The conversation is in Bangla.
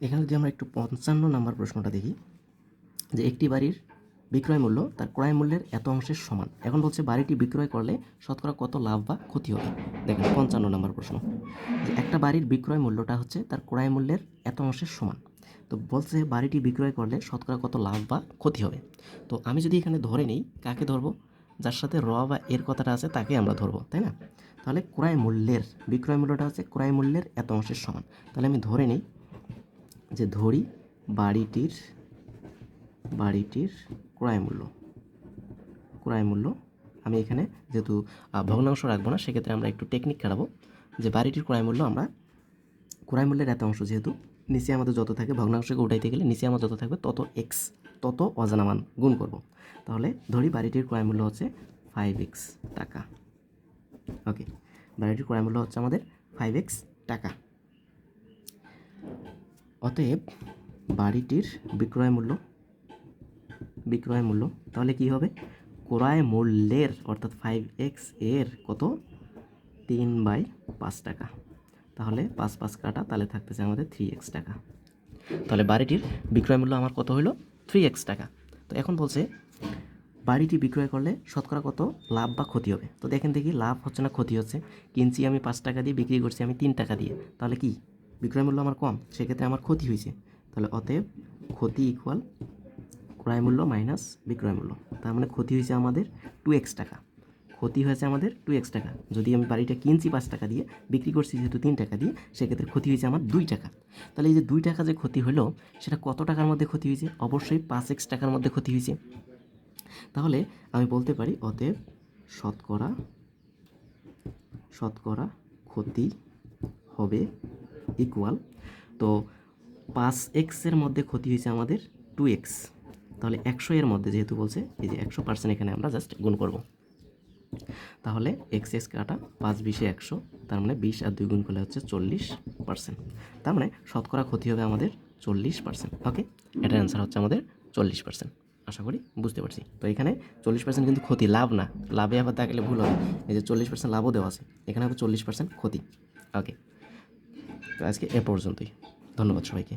এখানে যদি আমরা একটু 55 নম্বর প্রশ্নটা দেখি, যে একটি বাড়ির বিক্রয় মূল্য তার ক্রয় মূল্যের এত অংশের সমান। এখন বলছে বাড়িটি বিক্রয় করলে শতকরা কত লাভ বা ক্ষতি হবে। দেখেন 55 নম্বর প্রশ্ন, যে একটা বাড়ির বিক্রয় মূল্যটা হচ্ছে তার ক্রয় মূল্যের এত অংশের সমান। তো বলছে বাড়িটি বিক্রয় করলে শতকরা কত লাভ বা ক্ষতি হবে। তো আমি যদি এখানে ধরে নিই, কাকে ধরবো? যার সাথে র বা এর কথাটা আছে তাকে আমরা ধরবো, তাই না? তাহলে ক্রয় মূল্যের, বিক্রয় মূল্যটা হচ্ছে ক্রয় মূল্যের এত অংশের সমান। তাহলে আমি ধরে নিই যে ধরি বাড়িটির ক্রয় মূল্য আমি এখানে যেহেতু ভগ্নাংশ রাখবো না, সেক্ষেত্রে আমরা একটু টেকনিক খাটাবো। যে বাড়িটির ক্রয় মূল্য, আমরা ক্রয় মূল্যের এত অংশ যেহেতু নিচে আমাদের যত থাকে, ভগ্নাংশকে উঠাইতে গেলে নিচে আমার যত থাকবে তত এক্স, তত অজানা মান গুণ করব। তাহলে ধরি বাড়িটির ক্রয় মূল্য হচ্ছে 5x টাকা। ওকে, বাড়িটির ক্রয় মূল্য হচ্ছে আমাদের 5x টাকা। অতএব বাড়িটির বিক্রয় মূল্য তাহলে কি হবে? ক্রয় মূল্যের অর্থাৎ 5x এর কত? 3/5 টাকা। তাহলে 5 কাটা, তাহলে থাকতেছে আমাদের 3x টাকা। তাহলে বাড়িটির বিক্রয় মূল্য আমার কত হলো? 3x টাকা। তো এখন বলছে বাড়িটি বিক্রয় করলে শতকরা কত লাভ বা ক্ষতি হবে। তো দেখেন দেখি, লাভ হচ্ছে না ক্ষতি হচ্ছে। কিনছি আমি 5 টাকা দিয়ে, বিক্রি করছি আমি 3 টাকা দিয়ে। তাহলে কি বিক্রয় মূল্য আমার কম, সেক্ষেত্রে আমার ক্ষতি হয়েছে। তাহলে অতএব ক্ষতি ইকুয়াল ক্রয় মূল্য মাইনাস বিক্রয় মূল্য। তার মানে ক্ষতি হয়েছে আমাদের 2x টাকা। ক্ষতি হয়েছে আমাদের 2x টাকা। যদি আমি বাড়িটা কিনছি 5 টাকা দিয়ে, বিক্রি করছি যেহেতু 3 টাকা দিয়ে, সেক্ষেত্রে ক্ষতি হয়েছে আমার 2 টাকা। তাহলে এই যে 2 টাকা যে ক্ষতি হলো, সেটা কত টাকার মধ্যে ক্ষতি হয়েছে? অবশ্যই 5x টাকার মধ্যে ক্ষতি হয়েছে। তাহলে আমি বলতে পারি অতএব শতকরা ক্ষতি হবে ইকুয়াল, তো 5x এর মধ্যে ক্ষতি হয়েছে আমাদের 2x। তাহলে 100 এর মধ্যে যেহেতু বলছে, এই যে 100% এখানে আমরা জাস্ট গুণ করব। তাহলে এক্স কাটা 5 20 100, তার মানে 20 আর 2 গুণ করলে হচ্ছে 40%। তার মানে শতকরা ক্ষতি হবে আমাদের 40%। ওকে, এটার অ্যান্সার হচ্ছে আমাদের 40%। আশা করি বুঝতে পারছি। তো এখানে 40% কিন্তু ক্ষতি, লাভ না। লাভে আবার দেখালে ভুল হবে। এই যে 40% লাভও দেওয়া আছে, এখানে হবে 40% ক্ষতি। ওকে, তো আজকে এ পর্যন্তই। ধন্যবাদ সবাইকে।